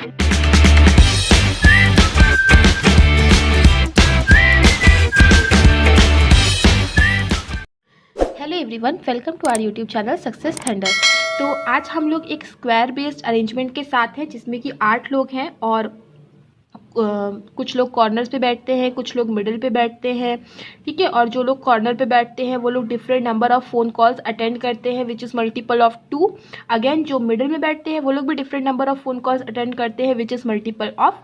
Hello everyone, welcome to our YouTube channel Success Thunder. तो आज हम लोग एक स्क्वायर बेस्ड अरेंजमेंट के साथ हैं, जिसमें कि 8 लोग हैं और कुछ लोग कॉर्नर्स पे बैठते हैं, कुछ लोग मिडिल पे बैठते हैं, ठीक है। और जो लोग कॉर्नर पे बैठते हैं वो लोग different number of phone calls attend करते हैं, which is multiple of 2। Again जो मिडिल में बैठते हैं वो लोग भी different number of phone calls attend करते हैं, विच इज़ मल्टीपल ऑफ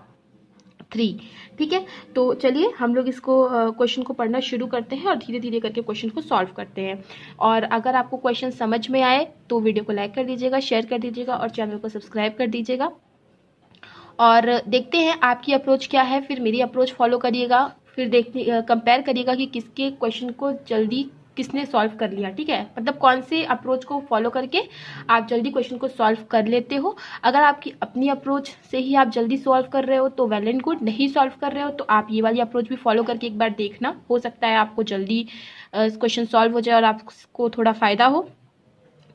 3। ठीक है, तो चलिए हम लोग इसको क्वेश्चन को पढ़ना शुरू करते हैं और धीरे धीरे करके क्वेश्चन को सॉल्व करते हैं। और अगर आपको क्वेश्चन समझ में आए तो वीडियो को लाइक कर दीजिएगा, शेयर कर दीजिएगा और चैनल को सब्सक्राइब कर दीजिएगा। और देखते हैं आपकी अप्रोच क्या है, फिर मेरी अप्रोच फॉलो करिएगा, फिर देखते कंपेयर करिएगा कि किसके क्वेश्चन को जल्दी किसने सॉल्व कर लिया। ठीक है, मतलब कौन से अप्रोच को फॉलो करके आप जल्दी क्वेश्चन को सॉल्व कर लेते हो। अगर आपकी अपनी अप्रोच से ही आप जल्दी सॉल्व कर रहे हो तो वेल एंड गुड, नहीं सॉल्व कर रहे हो तो आप ये वाली अप्रोच भी फॉलो करके एक बार देखना, हो सकता है आपको जल्दी क्वेश्चन सॉल्व हो जाए और आपको थोड़ा फ़ायदा हो।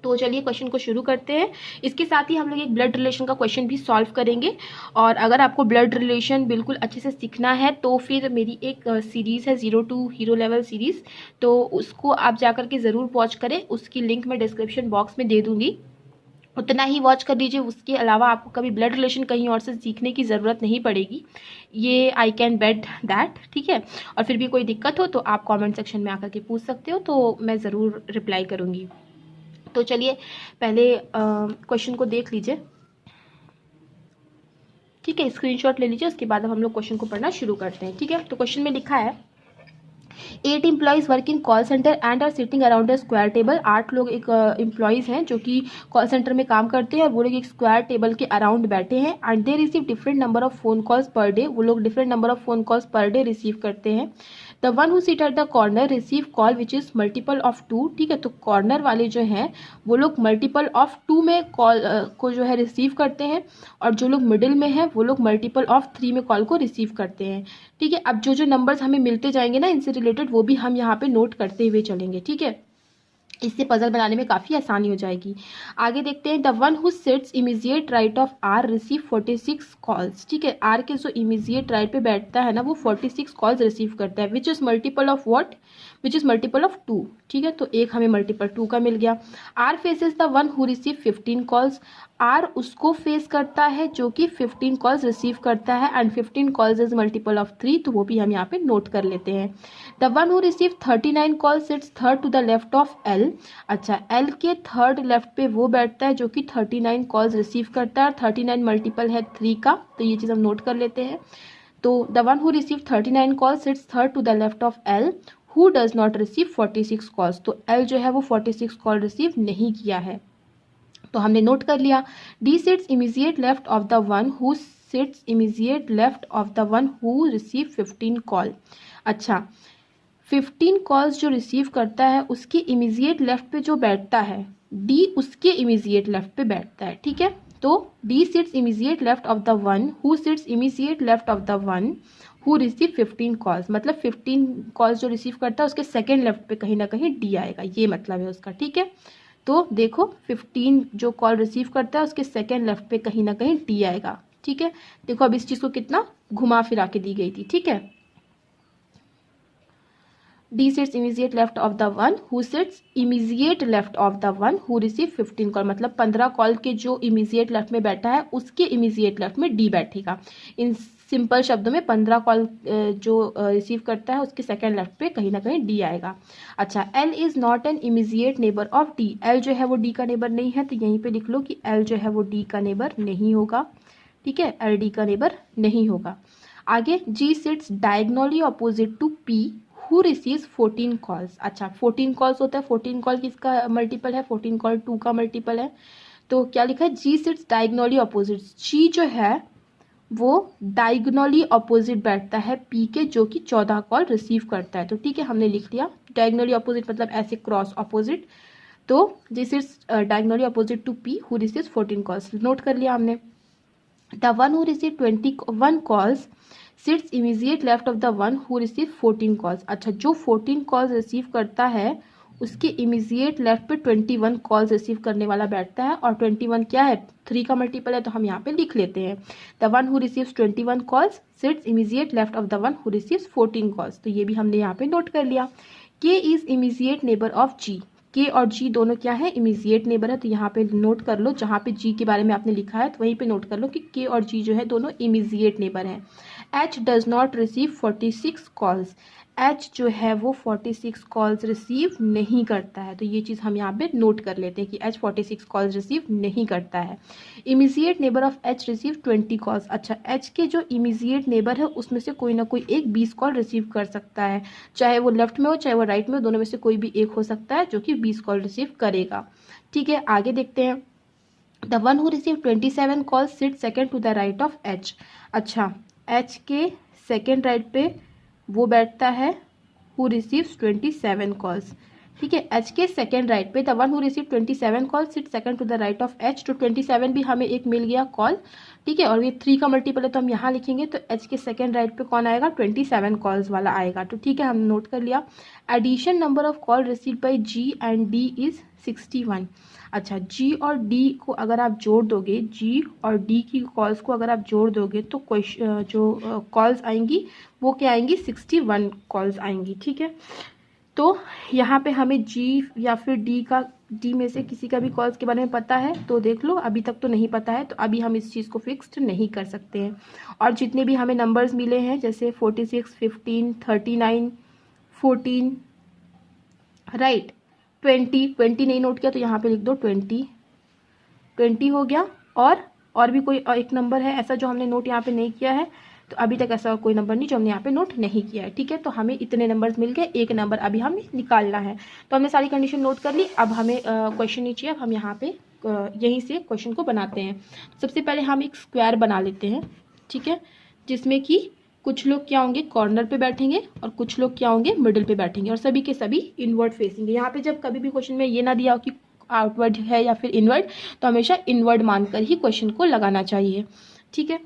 तो चलिए क्वेश्चन को शुरू करते हैं। इसके साथ ही हम लोग एक ब्लड रिलेशन का क्वेश्चन भी सॉल्व करेंगे। और अगर आपको ब्लड रिलेशन बिल्कुल अच्छे से सीखना है तो फिर मेरी एक सीरीज़ है 0 to हीरो लेवल सीरीज़, तो उसको आप जाकर के ज़रूर वॉच करें। उसकी लिंक मैं डिस्क्रिप्शन बॉक्स में दे दूँगी, उतना ही वॉच कर लीजिए। उसके अलावा आपको कभी ब्लड रिलेशन कहीं और से सीखने की ज़रूरत नहीं पड़ेगी, ये आई कैन बेट दैट। ठीक है, और फिर भी कोई दिक्कत हो तो आप कमेंट सेक्शन में आकर के पूछ सकते हो, तो मैं ज़रूर रिप्लाई करूँगी। तो चलिए पहले क्वेश्चन को देख लीजिए, ठीक है, स्क्रीनशॉट ले लीजिए। उसके बाद अब हम लोग क्वेश्चन को पढ़ना शुरू करते हैं। ठीक है, तो क्वेश्चन में लिखा है 8 employees work in call centre and are sitting around a square table. 8 लोग एक एम्प्लॉयज़ हैं जो कि कॉल सेंटर में काम करते हैं और वो लोग एक स्क्वायर टेबल के अराउंड बैठे हैं। And they receive different number of phone calls per day. वो लोग different number of phone calls per day receive करते हैं। The one who seat at the corner receive call which is multiple of 2। ठीक है, तो corner वाले जो हैं वो लोग मल्टीपल ऑफ 2 में कॉल को जो है रिसीव करते हैं, और जो लोग मिडिल में हैं वो लोग मल्टीपल ऑफ 3 में कॉल को रिसीव करते हैं। ठीक है, अब जो जो नंबर्स हमें मिलते जाएंगे ना इनसे रिलेटेड, वो भी हम यहाँ पे नोट करते हुए चलेंगे। ठीक है, इससे पजल बनाने में काफ़ी आसानी हो जाएगी। आगे देखते हैं, the one who sits immediate right of R receive 46 calls. ठीक है, आर के जो इमीजिएट राइट पे बैठता है ना वो 46 कॉल्स रिसीव करता है, which is multiple of what, which is multiple of 2। ठीक है, तो एक हमें मल्टीपल 2 का मिल गया। R faces the one who receive 15 calls. R उसको फेस करता है जो कि 15 कॉल्स रिसीव करता है, and 15 calls is multiple of 3, तो वो भी हम यहाँ पे नोट कर लेते हैं। The one who receive 39 calls sits third to the left of L. अच्छा, एल के थर्ड लेफ्ट पे वो बैठता है जो कि 39 कॉल्स रिसीव करता है, और 39 मल्टीपल है 3 का, तो ये चीज़ हम नोट कर लेते हैं। तो the one who receive 39 calls sits third to the left of L who does not receive 46 calls. तो एल जो है वो 46 कॉल रिसीव नहीं किया है, तो हमने नोट कर लिया। D sits immediate left of the one who sits immediate left of the one who receive 15 call. अच्छा, 15 कॉल्स जो रिसीव करता है उसके इमीजिएट लेफ्ट पे जो बैठता है, डी उसके इमीजिएट लेफ्ट पे बैठता है। ठीक है, तो D sits immediate left of the one who sits immediate left of the one who receive 15 calls. मतलब 15 कॉल्स जो रिसीव करता है उसके सेकेंड लेफ्ट पे कहीं ना कहीं डी आएगा, ये मतलब है उसका। ठीक है, तो देखो 15 जो कॉल रिसीव करता है उसके सेकेंड लेफ्ट पे कहीं ना कहीं डी आएगा। ठीक है, देखो अब इस चीज़ को कितना घुमा फिरा के दी गई थी। ठीक है, D sits immediate left of the one who sits immediate left of the one who receive 15 call, मतलब 15 कॉल के जो इमीजिएट लेफ्ट में बैठा है उसके इमीजिएट लेफ्ट में डी बैठेगा। इन सिंपल शब्दों में 15 कॉल जो रिसीव करता है उसके सेकेंड लेफ्ट पे कहीं ना कहीं डी आएगा। अच्छा, L is not an immediate neighbour of D. L जो है वो डी का नेबर नहीं है, तो यहीं पे लिख लो कि एल जो है वो डी का नेबर नहीं होगा। ठीक है, एल डी का नेबर नहीं होगा। आगे, G sits diagonally opposite to P who receives 14 calls. अच्छा, 14 कॉल्स होता है, 14 कॉल किसका मल्टीपल है, 14 कॉल 2 का मल्टीपल है। तो क्या लिखा है, जी सिट्स डायगोनली अपोजिट। जी जो है वो डायगोनली अपोजिट बैठता है पी के, जो कि 14 कॉल रिसीव करता है। तो ठीक है, हमने लिख लिया डायगोनली अपोजिट मतलब ऐसे क्रॉस अपोजिट। तो this is diagonally opposite to P who receives 14 calls, note कर लिया हमने। The one who receive 21 calls sits immediate left of the one who receive 14 calls. अच्छा, जो 14 कॉल्स रिसीव करता है उसके इमीजिएट लेफ्ट पे 21 कॉल्स रिसीव करने वाला बैठता है, और 21 क्या है, 3 का मल्टीपल है, तो हम यहाँ पे लिख लेते हैं the one who receives 21 calls sits immediate left of the one who receives 14 calls. तो ये भी हमने यहाँ पे नोट कर लिया। के इज इमीजिएट नेबर ऑफ जी, के और जी दोनों क्या है, इमीजिएट नेबर है, तो यहाँ पे नोट कर लो, जहाँ पे जी के बारे में आपने लिखा है तो वहीं पे नोट कर लो कि के और जी जो है दोनों इमीजिएट नेबर हैं। H does not receive 46 calls, H जो है वो 46 कॉल्स रिसीव नहीं करता है, तो ये चीज़ हम यहाँ पे नोट कर लेते हैं कि एच 46 कॉल्स रिसीव नहीं करता है। Immediate neighbour of H receive 20 calls, अच्छा एच के जो इमीजिएट नेबर है उसमें से कोई ना कोई एक 20 कॉल रिसीव कर सकता है, चाहे वो लेफ्ट में हो चाहे वो राइट में हो, दोनों में से कोई भी एक हो सकता है जो कि 20 कॉल रिसीव करेगा। ठीक है, आगे देखते हैं। The one who receive 27 calls sit second to the right of H, अच्छा एच के सेकेंड राइट पे वो बैठता है हु रिसीव्स 27 कॉल्स। ठीक है, एच के सेकेंड राइट पे the one who receive 27 calls sit second to the right of H, तो 27 भी हमें एक मिल गया कॉल। ठीक है, और ये 3 का मल्टीपल है तो हम यहाँ लिखेंगे, तो एच के सेकेंड राइट पे कौन आएगा, 27 कॉल्स वाला आएगा। तो ठीक है, हमने नोट कर लिया। Addition number of call receive by G and D is 61, अच्छा जी और डी को अगर आप जोड़ दोगे, जी और डी की कॉल्स को अगर आप जोड़ दोगे तो जो कॉल्स आएंगी वो क्या आएंगी, 61 कॉल्स आएंगी। ठीक है, तो यहाँ पे हमें जी या फिर डी में से किसी का भी कॉल्स के बारे में पता है तो देख लो, अभी तक तो नहीं पता है तो अभी हम इस चीज़ को फिक्स्ड नहीं कर सकते हैं। और जितने भी हमें नंबर्स मिले हैं जैसे 46, 15, 39, 14, राइट, 20 नहीं नोट किया तो यहाँ पे लिख दो 20 हो गया। और भी कोई एक नंबर है ऐसा जो हमने नोट यहाँ पे नहीं किया है, तो अभी तक ऐसा कोई नंबर नहीं जो हमने यहाँ पे नोट नहीं किया है। ठीक है, तो हमें इतने नंबर्स मिल गए, एक नंबर अभी हमें निकालना है। तो हमने सारी कंडीशन नोट कर ली, अब हमें क्वेश्चन नहीं चाहिए, अब हम यहाँ पे यहीं से क्वेश्चन को बनाते हैं। सबसे पहले हम एक स्क्वायर बना लेते हैं, ठीक है, जिसमें कि कुछ लोग क्या होंगे, कॉर्नर पे बैठेंगे और कुछ लोग क्या होंगे, मिडिल पे बैठेंगे, और सभी के सभी इनवर्ड फेसिंग। यहाँ पे जब कभी भी क्वेश्चन में ये ना दिया हो कि आउटवर्ड है या फिर इनवर्ड, तो हमेशा इनवर्ड मानकर ही क्वेश्चन को लगाना चाहिए। ठीक है,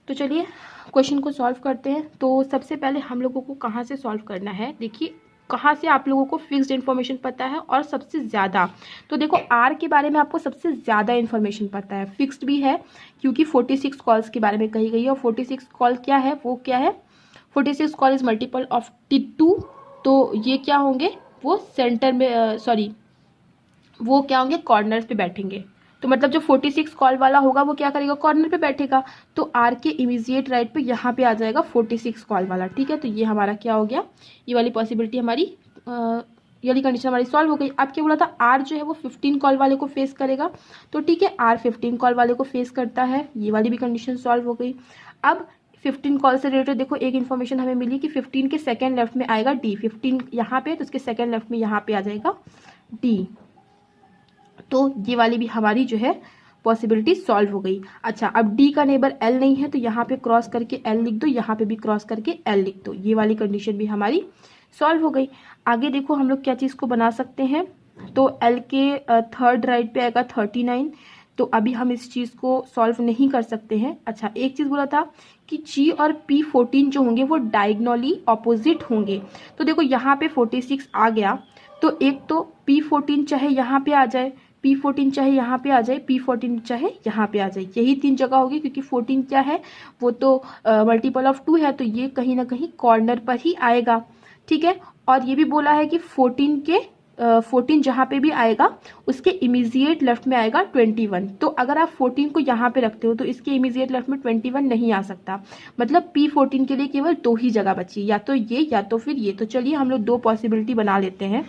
तो चलिए क्वेश्चन को सॉल्व करते हैं। तो सबसे पहले हम लोगों को कहाँ से सॉल्व करना है, देखिए कहाँ से आप लोगों को फिक्स्ड इन्फॉर्मेशन पता है और सबसे ज़्यादा, तो देखो आर के बारे में आपको सबसे ज़्यादा इन्फॉर्मेशन पता है, फिक्स्ड भी है क्योंकि 46 कॉल्स के बारे में कही गई है, और 46 कॉल क्या है, वो क्या है, 46 कॉल इज मल्टीपल ऑफ 2, तो ये क्या होंगे, वो सेंटर में वो क्या होंगे, कॉर्नर्स पे बैठेंगे। तो मतलब जो 46 कॉल वाला होगा वो क्या करेगा, कॉर्नर पे बैठेगा, तो आर के इमीडिएट राइट पे यहाँ पे आ जाएगा 46 कॉल वाला। ठीक है, तो ये हमारा क्या हो गया, ये वाली पॉसिबिलिटी हमारी, ये वाली कंडीशन हमारी सॉल्व हो गई। अब क्या बोला था, आर जो है वो 15 कॉल वाले को फेस करेगा, तो ठीक है आर 15 कॉल वाले को फेस करता है, ये वाली भी कंडीशन सॉल्व हो गई। अब 15 कॉल से रिलेटेड देखो एक इन्फॉर्मेशन हमें मिली कि 15 के सेकेंड लेफ्ट में आएगा डी, 15 यहाँ पे तो उसके सेकेंड लेफ्ट में यहाँ पे आ जाएगा डी, तो ये वाली भी हमारी जो है पॉसिबिलिटी सॉल्व हो गई। अच्छा, अब डी का नेबर एल नहीं है तो यहाँ पे क्रॉस करके एल लिख दो, यहाँ पे भी क्रॉस करके एल लिख दो, ये वाली कंडीशन भी हमारी सॉल्व हो गई। आगे देखो हम लोग क्या चीज़ को बना सकते हैं, तो एल के थर्ड राइट पे आएगा 39, तो अभी हम इस चीज़ को सॉल्व नहीं कर सकते हैं। अच्छा, एक चीज़ बोला था कि जी और P14 जो होंगे वो डायगोनली ऑपोजिट होंगे, तो देखो यहाँ पे 46 आ गया, तो एक तो P14 चाहे यहाँ पे आ जाए, P14 चाहे यहाँ पे आ जाए, P14 चाहे यहाँ पे आ जाए, यही 3 जगह होगी क्योंकि 14 क्या है, वो तो मल्टीपल ऑफ 2 है, तो ये कहीं ना कहीं कॉर्नर पर ही आएगा। ठीक है, और ये भी बोला है कि 14 जहाँ पे भी आएगा उसके इमीडिएट लेफ्ट में आएगा 21, तो अगर आप 14 को यहाँ पे रखते हो तो इसके इमीडिएट लेफ्ट में 21 नहीं आ सकता, मतलब P14 के लिए केवल 2 ही जगह बची, या तो ये या तो फिर ये। तो चलिए हम लोग 2 पॉसिबिलिटी बना लेते हैं,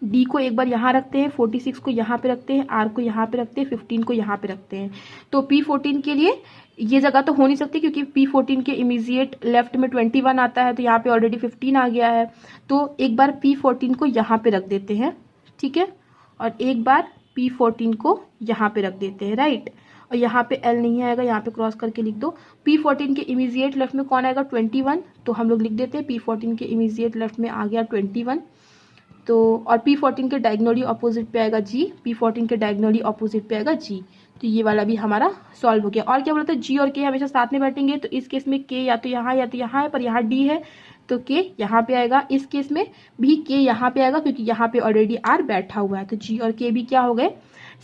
डी को एक बार यहाँ रखते हैं, 46 को यहाँ पे रखते हैं, आर को यहाँ पे रखते हैं, 15 को यहाँ पे रखते हैं। तो P14 के लिए ये जगह तो हो नहीं सकती क्योंकि P14 के इमीडिएट लेफ्ट में 21 आता है, तो यहाँ पे ऑलरेडी 15 आ गया है, तो एक बार P14 को यहाँ पे रख देते हैं, ठीक है, और एक बार P14 को यहाँ पे रख देते हैं, राइट, और यहाँ पे L नहीं आएगा, यहाँ पे क्रॉस करके लिख दो। P14 के इमीडिएट लेफ्ट में कौन आएगा, 21, तो हम लोग लिख देते हैं P14 के इमीडिएट लेफ्ट में आ गया 21, तो और P14 के डायगोनली ऑपोजिट पे आएगा G, P14 के डायगोनली ऑपोजिट पे आएगा G, तो ये वाला भी हमारा सॉल्व हो गया। और क्या बोला था, G और K हमेशा साथ में बैठेंगे, तो इस केस में K या तो यहाँ है, पर यहाँ D है, तो के यहाँ पे आएगा, इस केस में भी के यहाँ पे आएगा क्योंकि यहाँ पे ऑलरेडी आर बैठा हुआ है, तो जी और के भी क्या हो गए,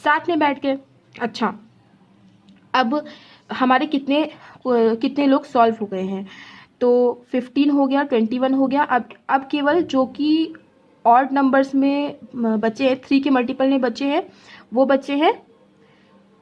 साथ में बैठ गए। अच्छा, अब हमारे कितने लोग सॉल्व हो गए हैं, तो 15 हो गया, 21 हो गया। अब केवल जो कि ऑड नंबर्स में बचे हैं, 3 के मल्टीपल में बचे हैं, वो बचे हैं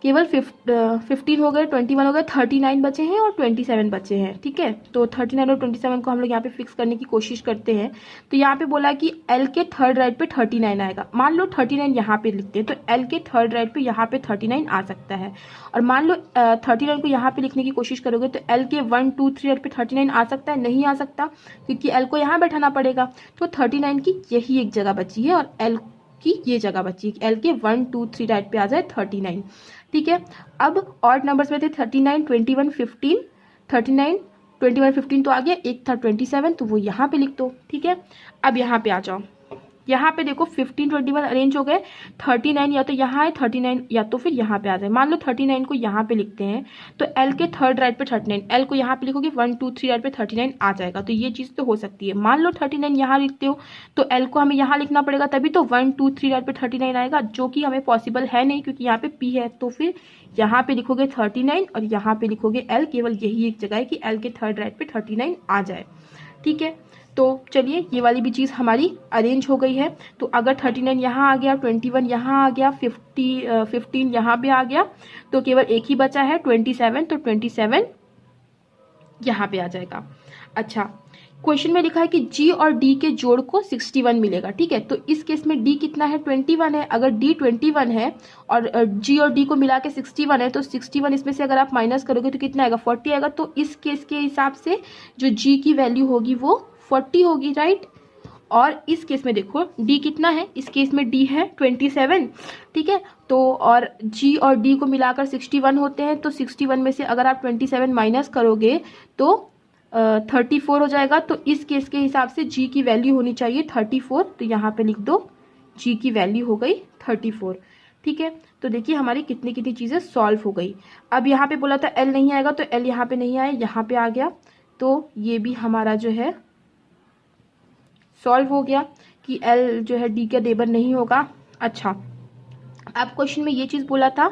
केवल 15 हो गए, 21 हो गए, 39 बचे हैं और 27 बचे हैं। ठीक है, तो 39 और 27 को हम लोग यहाँ पे फिक्स करने की कोशिश करते हैं। तो यहाँ पे बोला कि एल के थर्ड राइट पे 39 आएगा। मान लो 39 यहाँ पे लिखते हैं, तो एल के थर्ड राइट पे यहाँ पे 39 आ सकता है। और मान लो 39 को यहाँ पे लिखने की कोशिश करोगे तो एल के 1 2 3 राइट पे 39 आ सकता है, नहीं आ सकता क्योंकि एल को यहाँ बैठाना पड़ेगा। तो 39 की यही एक जगह बची है और एल की ये जगह बची है, एल के 1 2 3 राइट पे आ जाए 39। ठीक है, अब ऑड नंबर्स में थे 39 21 15, 39 21 15 तो आ गया, एक था 27 तो वो यहाँ पे लिख दो। ठीक है, अब यहाँ पे आ जाओ, यहाँ पे देखो 15 21 अरेंज हो गए, 39 या तो यहाँ है, 39 या तो फिर यहाँ पे आ जाए। मान लो 39 को यहाँ पे लिखते हैं तो एल के थर्ड राइट पे 39, एल को यहाँ पे लिखोगे 1 2 3 राइट पे 39 आ जाएगा। तो ये चीज़ तो हो सकती है। मान लो 39 यहाँ लिखते हो तो एल को हमें यहाँ लिखना पड़ेगा, तभी तो 1 2 3 राइट पे 39 आएगा, जो कि हमें पॉसिबल है नहीं क्योंकि यहाँ पे पी है। तो फिर यहाँ पे लिखोगे 39 और यहाँ पे लिखोगे एल, केवल यही एक जगह है कि एल के थर्ड राइट पे 39 आ जाए। ठीक है, तो चलिए ये वाली भी चीज़ हमारी अरेंज हो गई है। तो अगर 39 यहाँ आ गया, 21 यहाँ आ गया, 15 यहाँ पे आ गया, तो केवल एक ही बचा है 27, तो 27 यहाँ पे आ जाएगा। अच्छा, क्वेश्चन में लिखा है कि जी और डी के जोड़ को 61 मिलेगा। ठीक है, तो इस केस में डी कितना है, 21 है। अगर डी 21 है और जी और डी को मिला के 61 है, तो 61 इसमें से अगर आप माइनस करोगे तो कितना आएगा, 40 आएगा। तो इस केस के हिसाब से जो जी की वैल्यू होगी वो 40 होगी, राइट। और इस केस में देखो डी कितना है, इस केस में डी है 27। ठीक है, तो और जी और डी को मिलाकर 61 होते हैं, तो 61 में से अगर आप 27 माइनस करोगे तो 34 हो जाएगा। तो इस केस के हिसाब से जी की वैल्यू होनी चाहिए 34, तो यहाँ पे लिख दो जी की वैल्यू हो गई 34। ठीक है, तो देखिए हमारी कितनी कितनी चीज़ें सॉल्व हो गई। अब यहाँ पे बोला था एल नहीं आएगा, तो एल यहाँ पे नहीं आया, यहाँ पे आ गया, तो ये भी हमारा जो है सॉल्व हो गया कि एल जो है डी का नेबर नहीं होगा। अच्छा, अब क्वेश्चन में ये चीज़ बोला था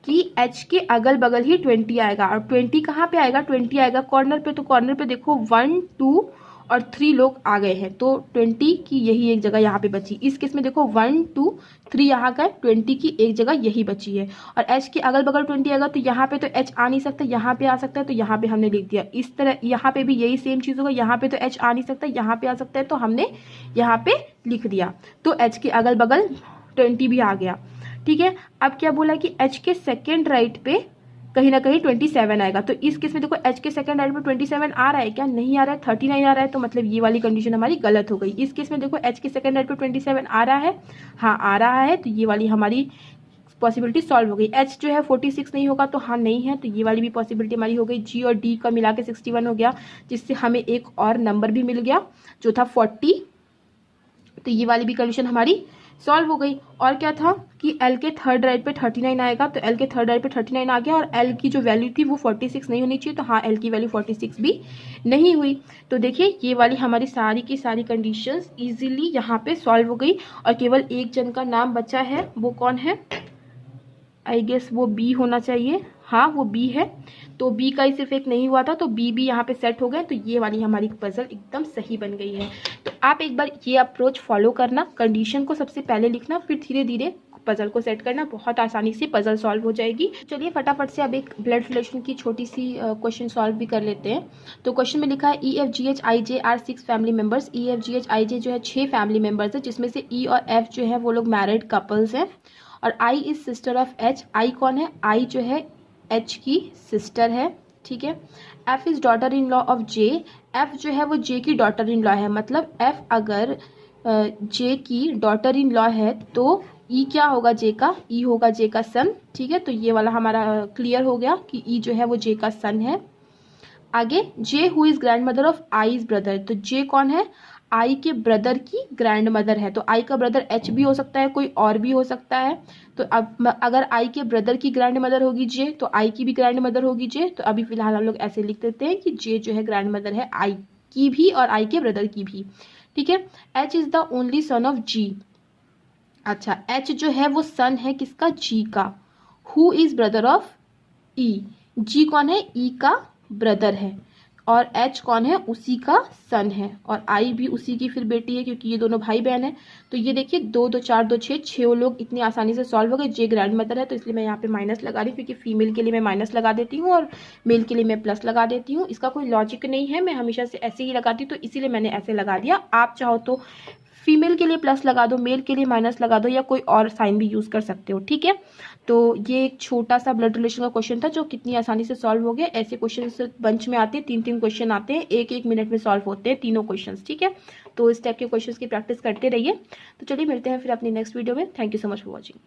कि एच के अगल बगल ही 20 आएगा, और 20 कहाँ पे आएगा, 20 आएगा कॉर्नर पे। तो कॉर्नर पे देखो 1 2 और 3 लोग आ गए हैं, तो 20 की यही एक जगह यहाँ पे बची। इस केस में देखो 1 2 3 यहाँ का, 20 की एक जगह यही बची है। और एच के अगल बगल 20 आएगा, तो यहाँ पे तो एच आ नहीं सकता, यहाँ पे आ सकता है, तो यहाँ पे हमने लिख दिया। इस तरह यहाँ पे भी यही सेम चीज़ होगा, यहाँ पे तो एच आ नहीं सकता, यहाँ पे आ सकता है, तो हमने यहाँ पे लिख दिया। तो एच के अगल बगल 20 भी आ गया। ठीक है, अब क्या बोला कि एच के सेकेंड राइट पे कहीं ना कहीं 27 आएगा। तो इस केस में देखो एच के सेकंड राइट पे 27 आ रहा है क्या, नहीं आ रहा है, 39 आ रहा है, तो मतलब ये वाली कंडीशन हमारी गलत हो गई। इस केस में देखो एच के सेकंड राइट पे 27 आ रहा है, हाँ आ रहा है, तो ये वाली हमारी पॉसिबिलिटी सॉल्व हो गई। एच जो है 46 नहीं होगा, तो हाँ नहीं है, तो ये वाली भी पॉसिबिलिटी हमारी हो गई। जी और डी का मिला के 61 हो गया, जिससे हमें एक और नंबर भी मिल गया जो था 40, तो ये वाली भी कंडीशन हमारी सॉल्व हो गई। और क्या था कि एल के थर्ड राइट पे 39 आएगा, तो एल के थर्ड राइट पे 39 आ गया, और एल की जो वैल्यू थी वो 46 नहीं होनी चाहिए, तो हाँ एल की वैल्यू 46 भी नहीं हुई। तो देखिए ये वाली हमारी सारी की सारी कंडीशंस इजीली यहाँ पे सॉल्व हो गई। और केवल एक जन का नाम बचा है, वो कौन है, आई गेस वो बी होना चाहिए, हाँ वो बी है। तो बी का ही सिर्फ एक नहीं हुआ था, तो बी भी यहाँ पे सेट हो गए, तो ये वाली हमारी पजल एकदम सही बन गई है। तो आप एक बार ये अप्रोच फॉलो करना, कंडीशन को सबसे पहले लिखना, फिर धीरे धीरे पजल को सेट करना, बहुत आसानी से पजल सॉल्व हो जाएगी। चलिए फटाफट से अब एक ब्लड रिलेशन की छोटी सी क्वेश्चन सॉल्व भी कर लेते हैं। तो क्वेश्चन में लिखा है E F G H I J are 6 family members. E F G H I J जो है 6 फैमिली मेंबर्स है, जिसमें से ई और एफ जो है वो लोग मैरिड कपल्स हैं, और I is sister of H. आई कौन है, आई जो है एच की सिस्टर है। ठीक है, F is daughter in law of J. F जो है वो जे की डॉटर इन लॉ है, मतलब एफ अगर जे की डॉटर इन लॉ है तो ई क्या होगा, जे का, ई होगा जे का सन। ठीक है, तो ये वाला हमारा क्लियर हो गया कि ई जो है वो जे का सन है। आगे J who is grandmother of I's brother. तो जे कौन है, आई के ब्रदर की ग्रैंड मदर है, तो आई का ब्रदर एच भी हो सकता है, कोई और भी हो सकता है। तो अब अगर आई के ब्रदर की ग्रैंड मदर होगी जे, तो आई की भी ग्रैंड मदर होगी जे। तो अभी फिलहाल हम लोग ऐसे लिख देते हैं कि जे जो है ग्रैंड मदर है आई की भी और आई के ब्रदर की भी, ठीक है। H is the only son of G. अच्छा, एच जो है वो सन है किसका, जी का। हु इज ब्रदर ऑफ ई, जी कौन है, ई का ब्रदर है, और एच कौन है, उसी का सन है, और आई भी उसी की फिर बेटी है, क्योंकि ये दोनों भाई बहन है। तो ये देखिए 2 2 4 2 6, 6 लोग इतनी आसानी से सॉल्व हो गए। जे ग्रैंड मदर है तो इसलिए मैं यहाँ पे माइनस लगा रही हूँ, क्योंकि फीमेल के लिए मैं माइनस लगा देती हूँ और मेल के लिए मैं प्लस लगा देती हूँ। इसका कोई लॉजिक नहीं है, मैं हमेशा से ऐसे ही लगाती हूँ, तो इसीलिए मैंने ऐसे लगा दिया। आप चाहो तो फीमेल के लिए प्लस लगा दो, मेल के लिए माइनस लगा दो, या कोई और साइन भी यूज कर सकते हो, ठीक है। तो ये एक छोटा सा ब्लड रिलेशन का क्वेश्चन था जो कितनी आसानी से सॉल्व हो गया। ऐसे क्वेश्चन बंच में आते हैं, 3 3 क्वेश्चन आते हैं, 1 1 मिनट में सॉल्व होते हैं तीनों क्वेश्चन, ठीक है। तो इस टाइप के क्वेश्चन की प्रैक्टिस करते रहिए। तो चलिए मिलते हैं फिर अपनी नेक्स्ट वीडियो में। Thank you so much for watching.